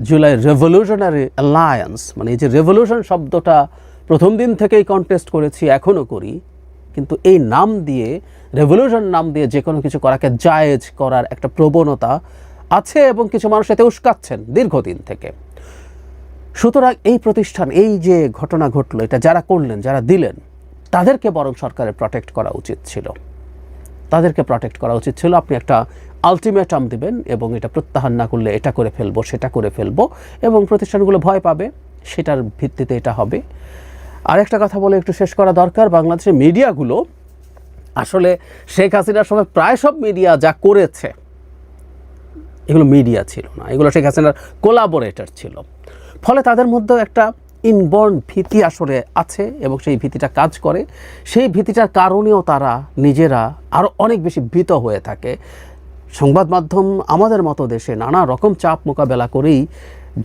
জুলাই রেভলিউশনারি অ্যালায়েন্স, মানে এই যে রেভলিউশন শব্দটা প্রথম দিন থেকেই কন্টেস্ট করেছি, এখনও করি, কিন্তু এই নাম দিয়ে, রেভলিউশন নাম দিয়ে যে কোনো কিছু করাকে জায়েজ করার একটা প্রবণতা আছে, এবং কিছু মানুষ এতে উস্কাচ্ছেন দীর্ঘদিন থেকে। সুতরাং এই প্রতিষ্ঠান, এই যে ঘটনা ঘটলো, এটা যারা করলেন, যারা দিলেন, তাদেরকে বরং সরকারের প্রটেক্ট করা উচিত ছিল। আপনি একটা আলটিমেটাম দিবেন এবং এটা প্রত্যাহার না করলে এটা করে ফেলবো, সেটা করে ফেলবো, এবং প্রতিষ্ঠানগুলো ভয় পাবে, সেটার ভিত্তিতে এটা হবে। আর একটা কথা বলে একটু শেষ করা দরকার, বাংলাদেশের মিডিয়াগুলো আসলে শেখ হাসিনার সময় প্রায় সব মিডিয়া যা করেছে এগুলো মিডিয়া ছিল না, এগুলো শেখ হাসিনার কোলাবোরেটর ছিল। ফলে তাদের মধ্যে একটা ইনবর্ন ভীতি আসলে আছে, এবং সেই ভীতিটা কাজ করে। সেই ভীতিটার কারণেও তারা নিজেরা আরও অনেক বেশি ভীত হয়ে থাকে। সংবাদ মাধ্যম আমাদের মতো দেশে নানা রকম চাপ মোকাবেলা করেই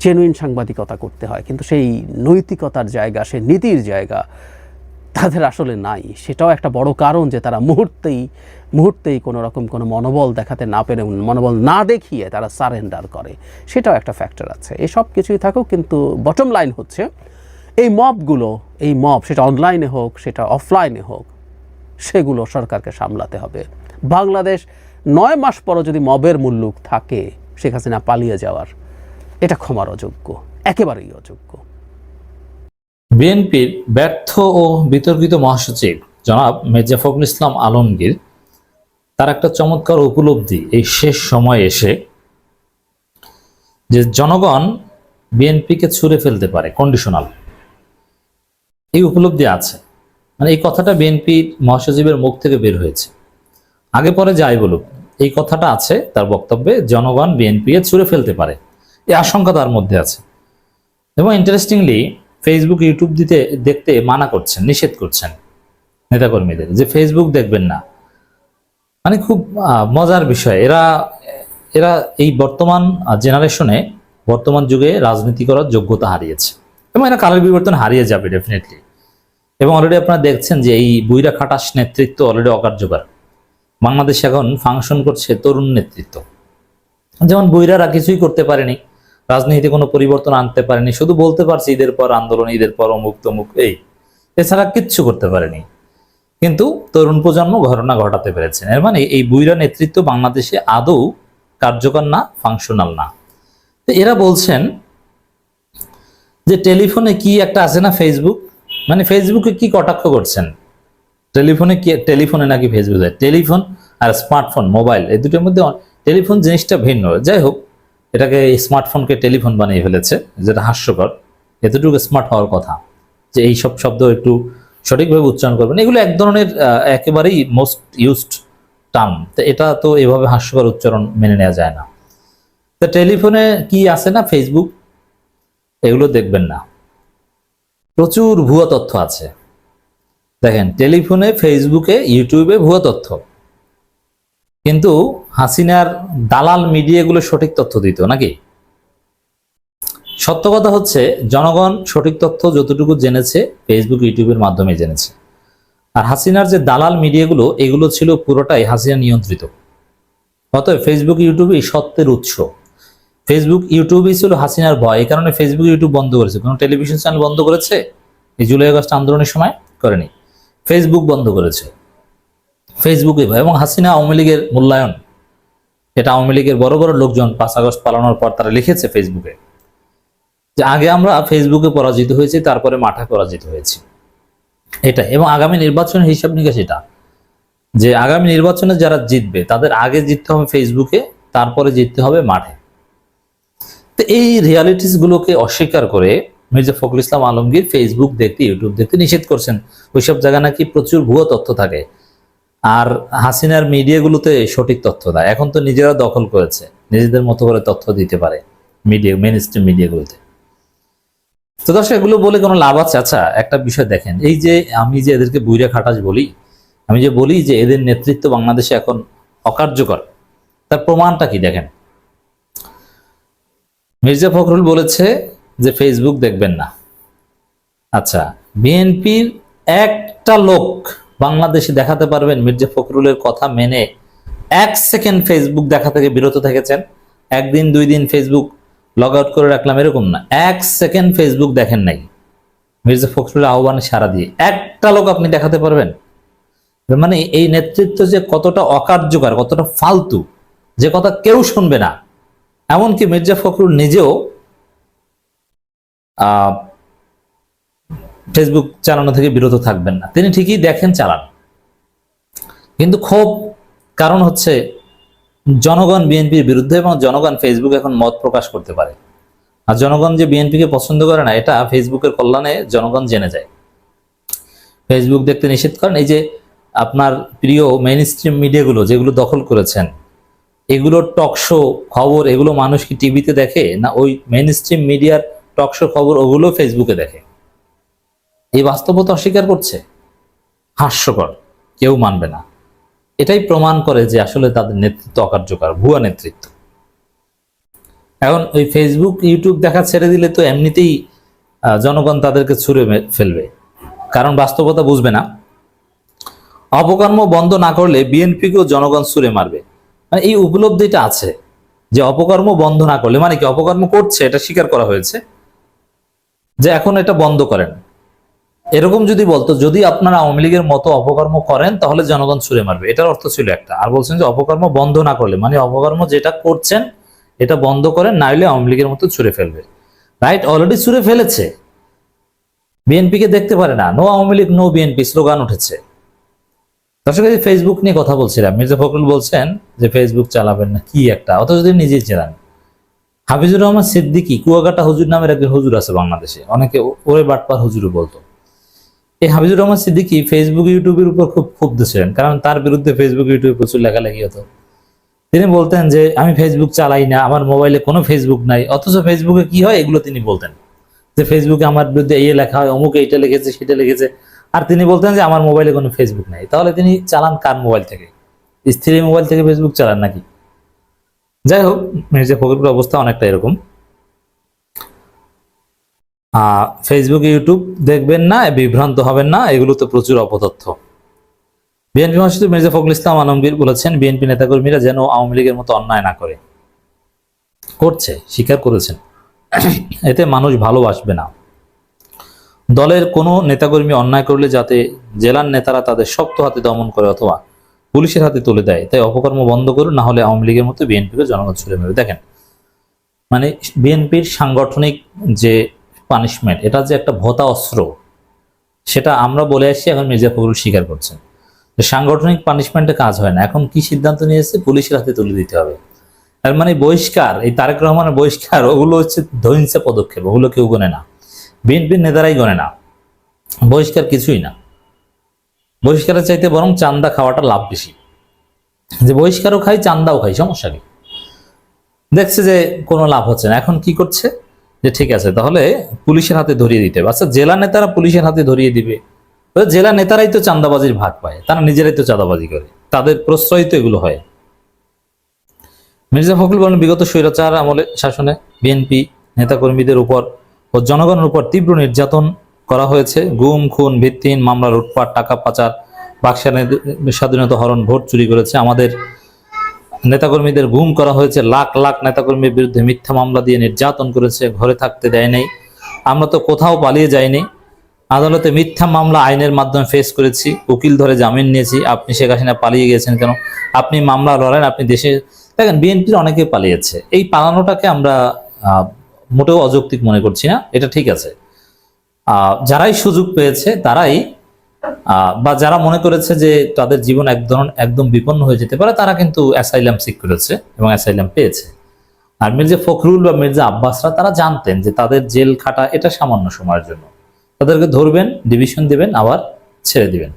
জেনুইন সাংবাদিকতা করতে হয়, কিন্তু সেই নৈতিকতার জায়গা, সেই নীতির জায়গা তাদের আসলে নাই। সেটাও একটা বড় কারণ যে তারা মুহূর্তেই কোনো রকম কোনো মনোবল দেখাতে না পেরে, মনোবল না দেখিয়ে তারা সারেন্ডার করে, সেটাও একটা ফ্যাক্টর আছে। এই সব কিছুই থাকুক, কিন্তু বটম লাইন হচ্ছে এই মব সেটা অনলাইনে হোক, সেটা অফলাইনে হোক, সেগুলো সরকারকে সামলাতে হবে। বাংলাদেশ 9 মাস পরও যদি মবের মুল্লুক থাকে শেখ হাসিনা পালিয়ে যাওয়ার, এটা ক্ষমার অযোগ্য, একেবারেই অযোগ্য। বিএনপির ব্যর্থ ও বিতর্কিত মহাসচিব জনাব মির্জা ফখরুল ইসলাম আলমগীর তার একটা চমৎকার উপলব্ধি এই শেষ সময়ে এসে, যে জনগণ বিএনপিকে ছুঁড়ে ফেলতে পারে কন্ডিশনাল, এই উপলব্ধি আছে। মানে এই কথাটা বিএনপির মহাসচিবের মুখ থেকে বের হয়েছে। আগে পরে যাই বলুক, এই কথাটা আছে তার বক্তব্যে, জনগণ বিএনপিকে ছুঁড়ে ফেলতে পারে, এই আশঙ্কা তার মধ্যে আছে। এবং ইন্টারেস্টিংলি ফেসবুক, ইউটিউব দেখতে মানা করছেন, নিষেধ করছেন নেতাকর্মীদের যে ফেসবুক দেখবেন না। মানে খুব মজার বিষয়। এরা এই বর্তমান জেনারেশনে বর্তমান যুগে রাজনীতি করার যোগ্যতা হারিয়েছে এবং এরা কালের বিবর্তন হারিয়ে যাবে ডেফিনেটলি। এবং অলরেডি আপনারা দেখছেন যে এই বুইরা খাটাস নেতৃত্ব অলরেডি অকার্যকর। বাংলাদেশ এখন ফাংশন করছে তরুণ নেতৃত্ব। যেমন বুইরারা কিছুই করতে পারেনি, রাজনীতিতে কোনো পরিবর্তন আনতে পারেনি, শুধু বলতে পারছে ঈদের পর আন্দোলন, ঈদের পর অমুক তমুক, এই এছাড়া কিচ্ছু করতে পারেনি। কিন্তু তরুণ প্রজন্ম ঘটনা ঘটাতে পেরেছেন। এর মানে এই বুইরা নেতৃত্ব বাংলাদেশে আদৌ কার্যকর না, ফাংশনাল না। তো এরা বলছেন যে টেলিফোনে কি একটা আছে না ফেসবুক, মানে ফেসবুকে কি কটাক্ষ করছেন, টেলিফোনে কি, টেলিফোনে নাকি ফেসবুক। টেলিফোন আর স্মার্টফোন, মোবাইল, এই দুটোর মধ্যে টেলিফোন জিনিসটা ভিন্ন। যাই হোক, এটাকে স্মার্টফোনকে টেলিফোন বানিয়ে ফেলেছে, যেটা হাস্যকর। এতটুকু স্মার্ট হওয়ার কথা যে এই সব শব্দ একটু সঠিকভাবে উচ্চারণ করবেন। এগুলো এক ধরনের একেবারেই মোস্ট ইউজড টার্ম। তো এটা তো এভাবে হাস্যকর উচ্চারণ মেনে নেওয়া যায় না। তো টেলিফোনে কি আছে না ফেসবুক, এগুলো দেখবেন না, প্রচুর ভুয়া তথ্য আছে। দেখেন, টেলিফোনে, ফেসবুকে, ইউটিউবে ভুয়া তথ্য, কিন্তু হাসিনার দালাল মিডিয়াগুলো সঠিক তথ্য দিত নাকি? সত্য কথা হচ্ছে জনগণ সঠিক তথ্য যতটুকু জেনেছে ফেসবুক ইউটিউবের মাধ্যমে জেনেছে। আর হাসিনার যে দালাল মিডিয়াগুলো, এগুলো ছিল পুরোটাই হাসিনা নিয়ন্ত্রিত। অতএব ফেসবুক ইউটিউবই সত্যের উৎস। ফেসবুক ইউটিউবই ছিল হাসিনার ভয়। এই কারণে ফেসবুক ইউটিউব বন্ধ করেছে। কোনো টেলিভিশন চ্যানেল বন্ধ করেছে এই জুলাই আগস্ট আন্দোলনের সময়? করেনি। ফেসবুক বন্ধ করেছে, ফেসবুকে ভয়। এবং হাসিনা আওয়ামী লীগের মূল্যায়ন, এটা আওয়ামী লীগের বড় বড় লোকজন 5 আগস্ট পালানোর পর তারা লিখেছে ফেসবুকে যে আগে আমরা ফেসবুকে পরাজিত হয়েছি, তারপরে মাঠে পরাজিত হয়েছি, এটা। এবং আগামী নির্বাচনের হিসাব নিকাশ এটা, যে আগামী নির্বাচনে যারা জিতবে তাদের আগে জিততে হবে ফেসবুকে, তারপরে জিততে হবে মাঠে। তো এই রিয়ালিটিস গুলোকে অস্বীকার করে মির্জা ফখরুল ইসলাম আলমগীর ফেসবুক দেখতে, ইউটিউব দেখতে নিষেধ করছেন। ওইসব জায়গা নাকি প্রচুর ভুয়া তথ্য থাকে, আর হাসিনার মিডিয়াগুলোতে সঠিক তথ্য দেয়। এখন তো নিজেরা দখল করেছে, নিজেদের মতো করে তথ্য দিতে পারে মিডিয়া, মেইন স্ট্রিম মিডিয়াগুলোতে। তো দর্শক, এগুলো বলে কোনো লাভ আছে? আচ্ছা, একটা বিষয় দেখেন, এই যে আমি যে এদেরকে বুইরা খাটাস বলি, আমি যে বলি যে এদের নেতৃত্ব বাংলাদেশে এখন অকার্যকর, তার প্রমাণটা কি দেখেন। মির্জা ফখরুল বলেছে যে ফেসবুক দেখবেন না। আচ্ছা, বিএনপির একটা লোক বাংলাদেশে দেখাতে পারবেন মির্জা ফখরুলের কথা মেনে 1 সেকেন্ড ফেসবুক দেখা থেকে বিরত থেকেছেন? একদিন 2 দিন ফেসবুক লগ আউট করে রাখলাম, এরকম না, 1 সেকেন্ড ফেসবুক দেখেন নাই মির্জা ফখরুলের আহ্বানে সাড়া দিয়ে। একটা লোক আপনি দেখাতে পারবেন? মানে এই নেতৃত্ব যে কতটা অকার্যকর, কতটা ফালতু, যে কথা কেউ শুনবে না। এমনকি মির্জা ফখরুল নিজেও ফেসবুক চালানো থেকে বিরত থাকবেন না। তিনি ঠিকই দেখেন, চালান, কিন্তু ক্ষোভ কারণ হচ্ছে জনগণ বিএনপির বিরুদ্ধে, এবং জনগণ ফেসবুক এখন মত প্রকাশ করতে পারে। আর জনগণ যে বিএনপিকে পছন্দ করে না, এটা ফেসবুকের কল্যাণে জনগণ জেনে যায়। ফেসবুক দেখতে নিষেধ করেন। এই যে আপনার প্রিয় মেইন স্ট্রিম মিডিয়াগুলো যেগুলো দখল করেছেন, এগুলো টকশো খবর, এগুলো মানুষ কি টিভিতে দেখে না? ওই মেইন স্ট্রিম মিডিয়ার টকশো খবর ওগুলো ফেসবুকে দেখে। এই বাস্তবতা অস্বীকার করছে, হাস্যকর, কেউ মানবে না। এটাই প্রমাণ করে যে আসলে তাদের নেতৃত্ব অকার্যকর, ভুয়া নেতৃত্ব। এখন ওই ফেসবুক ইউটিউব দেখা ছেড়ে দিলে তো এমনিতেই জনগণ তাদেরকে ছুঁড়ে ফেলবে, কারণ বাস্তবতা বুঝবে না। অপকর্ম বন্ধ না করলে বিএনপিকেও জনগণ ছুঁড়ে মারবে, মানে এই উপলব্ধিটা আছে যে অপকর্ম বন্ধ না করলে, মানে কি অপকর্ম করছে এটা স্বীকার করা হয়েছে, যে এখন এটা বন্ধ করেন। এরকম যদি বলতো যদি আপনারা আওয়ামী লীগের মতো অপকর্ম করেন তাহলে জনগণ ছুঁড়ে মারবে, এটার অর্থ ছিল একটা। আর বলছেন যে অপকর্ম বন্ধ না করলে, মানে অপকর্ম যেটা করছেন এটা বন্ধ করেন, নাইলে আওয়ামী লীগের মতো ছুঁড়ে ফেলবে। রাইট, অলরেডি ছুঁড়ে ফেলেছে। বিএনপিকে দেখতে পারে না, no Awami League no BNP slogan উঠেছে। দর্শক, ফেসবুক নিয়ে কথা বলছিলাম, মির্জা ফখরুল বলছেন যে ফেসবুক চালাবেন না, কি একটা, অথচ যদি নিজেই চালান। হাফিজুর রহমান সিদ্দিকী, কুয়াকাটা হুজুর নামের একজন হুজুর আছে বাংলাদেশে, অনেকে ওরে বাটপার হুজুরও বলতো। এই হাফিজুর রহমান সিদ্দিকী ফেসবুক ইউটিউবের উপর খুব ক্ষুব্ধ ছিলেন, কারণ তার বিরুদ্ধে ফেসবুক ইউটিউবে প্রচুর লেখালেখি হতো। তিনি বলতেন যে আমি ফেসবুক চালাই না, আমার মোবাইলে কোনো ফেসবুক নাই, অথচ ফেসবুকে কি হয় এগুলো তিনি বলতেন, যে ফেসবুকে আমার বিরুদ্ধে এই লেখা হয়, অমুক এইটা লিখেছে সেটা লিখেছে, আর তিনি বলতেন যে আমার মোবাইলে কোনো ফেসবুক নাই। তাহলে তিনি চালান কার মোবাইল থেকে? স্ত্রীর মোবাইল থেকে ফেসবুক চালান নাকি? যাই হোক, মির্জা ফখরুলের অবস্থা অনেকটা এরকম। ফেসবুক ইউটিউব দেখবেন না, বিভ্রান্ত হবেন না, এগুলো তো প্রচুর অপতথ্য। বিএনপি মহাসচিব মির্জা ফখরুল ইসলাম আলমগীর বলেছেন, বিএনপি নেতাকর্মীরা যেন আওয়ামী লীগের মতো অন্যায় না করে, করছে, স্বীকার করেছেন। এতে মানুষ ভালোবাসবে না। দলের কোনো নেতাকর্মী অন্যায় করলে যাতে জেলার নেতারা তাদের শক্ত হাতে দমন করে অথবা পুলিশের হাতে তুলে দেয়, তাই অপকর্ম বন্ধ করুন, না হলে আওয়ামী লীগের মতো বিএনপিকে জনগণ ছুড়ে মেরে। দেখেন, মানে বিএনপির সাংগঠনিক যে পানিশমেন্ট, এটা যে একটা ভোতা অস্ত্র, সেটা আমরা বলে আসছি, এখন মির্জা ফখরুল স্বীকার করছেন। সাংগঠনিক পানিশমেন্টে কাজ হয় না। এখন কি সিদ্ধান্ত নিয়েছে? পুলিশের হাতে তুলে দিতে হবে। আর মানে বহিষ্কার, এই তারেক রহমানের বহিষ্কার, ওগুলো হচ্ছে ধৈর্য পদক্ষেপ, ওগুলো কেউ গণে না, বিএনপির নেতারাই গণে না। বহিষ্কার কিছুই না, বহিষ্কারের চাইতে বরং চান্দা খাওয়াটা লাভ বেশি। যে বহিষ্কারও খাই, চান্দাও খাই, সমস্যা কি? দেখছে যে কোনো লাভ হচ্ছে না, এখন কি করছে? যে ঠিক আছে, তাহলে পুলিশের হাতে ধরিয়ে দিতে হবে। আচ্ছা, জেলা নেতারা পুলিশের হাতে ধরিয়ে দিবে, জেলা নেতারাই তো চাঁদাবাজির ভাগ পায়, তারা নিজেরাই তো চাঁদাবাজি করে, তাদের প্রশ্রয় তো এগুলো হয়। মির্জা ফখরুল বলেন, বিগত স্বৈরাচার আমলে শাসনে বিএনপি নেতাকর্মীদের উপর ও জনগণের উপর তীব্র নির্যাতন করা হয়েছে। গুম, খুন, ভিত্তিহীন মামলা, লুটপাট, টাকা পাচার, বাক্সের স্বাধীনতা হরণ, ভোট চুরি করেছে। আমাদের নেতাকর্মীদের গুম করা হয়েছে, লাখ লাখ নেতাকর্মীর বিরুদ্ধে মিথ্যা মামলা দিয়ে নির্যাতন করেছে, ঘরে থাকতে দেয় নাই। আমরা তো কোথাও পালিয়ে যাইনি, আদালতে মিথ্যা মামলা আইনের মাধ্যমে ফেস করেছি, উকিল ধরে জামিন নিয়েছি। আপনি শেখ হাসিনা পালিয়ে গিয়েছেন কেন? আপনি মামলা লড়েন, আপনি দেশে। দেখেন, বিএনপির অনেকে পালিয়েছে, এই পালানোটাকে আমরা মোটেও অযৌক্তিক মনে করছি না, এটা ঠিক আছে। যারাই সুযোগ পেয়েছে তারাই, বা যারা মনে করেছে যে তাদের জীবন একদম বিপন্ন হয়ে যেতে পারে, তারা কিন্তু অ্যাসাইলাম সিক করেছে এবং অ্যাসাইলাম পেয়েছে। আর মির্জা ফখরুল বা মির্জা আব্বাসরা তারা জানতেন যে তাদের জেল খাটা এটা সামান্য সময়ের জন্য, তাদেরকে ধরবেন, ডিভিশন দিবেন, আবার ছেড়ে দিবেন।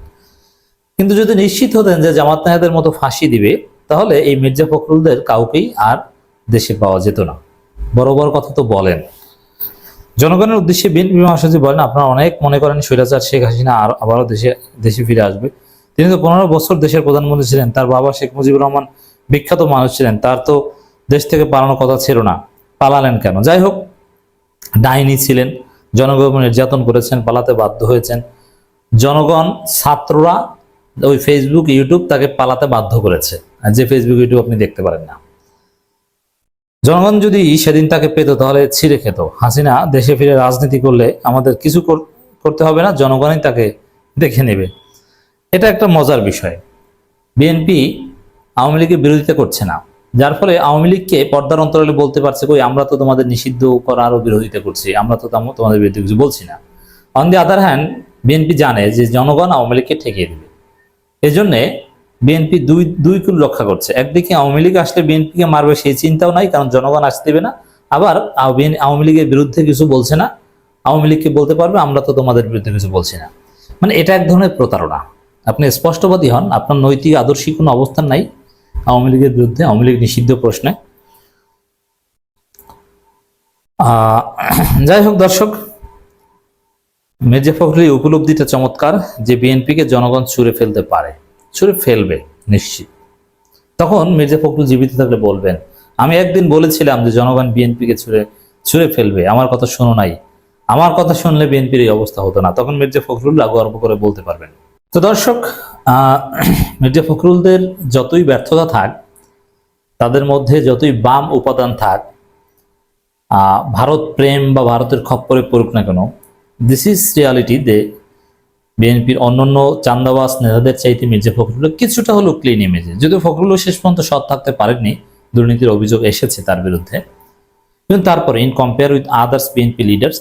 কিন্তু যদি নিশ্চিত হতেন যে জামাত নেতাদের মতো ফাঁসি দিবে, তাহলে এই মির্জা ফখরুলদের কাউকেই আর দেশে পাওয়া যেত না। বড় বড় কথা তো বলেন। জনগণের উদ্দেশ্যে বিএনপি মহাসচিব বলেন, আপনারা অনেক মনে করেন স্বৈরাচার শেখ হাসিনা আবারও দেশে ফিরে আসবে। তিনি তো 15 বছর দেশের প্রধানমন্ত্রী ছিলেন, তার বাবা শেখ মুজিবুর রহমান বিখ্যাত মানুষ ছিলেন, তার তো দেশ থেকে পালানোর কথা ছিল না, পালালেন কেন? যাই হোক, ডাইনি ছিলেন, জনগণ নির্যাতন করেছেন, পালাতে বাধ্য হয়েছেন। জনগণ, ছাত্ররা, ওই ফেসবুক ইউটিউব তাকে পালাতে বাধ্য করেছে, যে ফেসবুক ইউটিউব আপনি দেখতে পারেন না। জনগণ যদি সেদিন তাকে পেত, তাহলে ছিঁড়ে খেত। হাসিনা দেশে ফিরে রাজনীতি করলে আমাদের কিছু করতে হবে না, জনগণই তাকে দেখে নেবে। এটা একটা মজার বিষয়। বিএনপি আওয়ামী লীগের বিরোধিতা করছে না, যার ফলে আওয়ামী লীগকে পর্দার অন্তরালে বলতে পারছে, কই আমরা তো তোমাদের নিষিদ্ধ করারও বিরোধিতা করছি, আমরা তো তোমাদের বিরুদ্ধে কিছু বলছি না। On the other hand, BNP জানে যে জনগণ আওয়ামী লীগকে ঠেকিয়ে দেবে, এই জন্যে বিএনপি দুই কুল রক্ষা করছে। একদিকে আওয়ামী লীগ আসলে বিএনপিকে মারবে সেই চিন্তাও নাই, কারণ জনগণ আসতে দেবে না। আবার আওয়ামী লীগের বিরুদ্ধে কিছু বলছে না, আওয়ামী লীগকে বলতে পারবে আমরা তো তোমাদের বিরুদ্ধে কিছু বলছি না। মানে এটা এক ধরনের প্রতারণা। আপনি স্পষ্টবাদী হন, আপনার নৈতিক আদর্শিক কোনো অবস্থান নাই আওয়ামী লীগের বিরুদ্ধে, আওয়ামী লীগ নিষিদ্ধ প্রশ্নে। যাই হোক দর্শক, মির্জা ফখরুল উপলব্ধিটা চমৎকার, যে বিএনপিকে জনগণ ছুঁড়ে ফেলতে পারে, ছুঁড়ে ফেলবে নিশ্চিত। তখন মির্জা ফখরুল জীবিত থাকলে বলবেন, আমি একদিন বলেছিলাম যে জনগণ বিএনপিকে ছুঁড়ে ফেলবে, আমার কথা শোনো নাই, আমার কথা শুনলে বিএনপির এই অবস্থা হতো না। তখন মির্জা ফখরুল গর্ব করে বলতে পারবেন। তো দর্শক, মির্জা ফখরুলদের যতই ব্যর্থতা থাক, তাদের মধ্যে যতই বাম উপাদান থাক, ভারত প্রেম বা ভারতের খপ্পরে পড়ুক না কেন, দিস ইজ রিয়ালিটি। বিএনপির অন্যান্য চান্দাবাজ নেতাদের চাইতে মির্জা ফখরুল কিছুটা হলো ক্লিন ইমেজে, যদিও ফখরুল শেষ পর্যন্ত সৎ থাকতে পারেননি, দুর্নীতির অভিযোগ এসেছে তার বিরুদ্ধে, কিন্তু তারপরে in compare with others BNP leaders,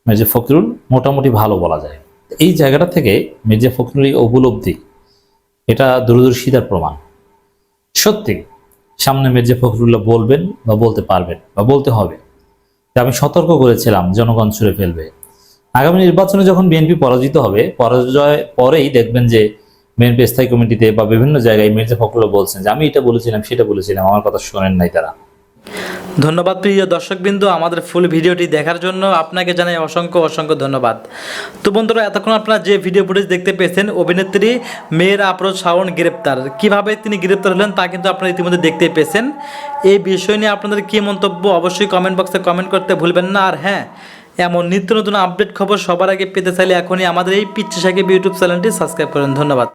Mirza Fakhrul মোটামুটি ভালো বলা যায়। এই জায়গাটা থেকে মির্জা ফখরুলের উপলব্ধি, এটা দূরদর্শিতার প্রমাণ। সত্যি সামনে মির্জা ফখরুল্লাহ বলবেন বা বলতে পারবেন বা বলতে হবে যে আমি সতর্ক করেছিলাম জনগণ ছুঁড়ে ফেলবে। আগামী নির্বাচনে যখন বিএনপি পরাজিত হবে, পরাজয় পরেই দেখবেন যে বিএনপি স্থায়ী কমিটিতে বা বিভিন্ন জায়গায় মির্জা ফখরুল বলছেন যে আমি এটা বলেছিলাম, সেটা বলেছিলাম, আমার কথা শোনেন নাই তারা। ধন্যবাদ প্রিয় দর্শকবৃন্দ, আমাদের ফুল ভিডিওটি দেখার জন্য আপনাকে জানাই অসংখ্য ধন্যবাদ। তো বন্ধুরা, এতক্ষণ আপনারা যে ভিডিও ফুটেজ দেখতে পেয়েছেন, অভিনেত্রী মেহের আফরোজ শাওন গ্রেপ্তার, কিভাবে তিনি গ্রেপ্তার হলেন তা কিন্তু আপনারা ইতিমধ্যে দেখতে পেয়েছেন। এই বিষয় নিয়ে আপনাদের কী মন্তব্য অবশ্যই কমেন্ট বক্সে কমেন্ট করতে ভুলবেন না। আর হ্যাঁ, এমন নিত্য নতুন আপডেট খবর সবার আগে পেতে চাইলে এখনই আমাদের এই পিচ্চি সাকিব ইউটিউব চ্যানেলটি সাবস্ক্রাইব করুন। ধন্যবাদ।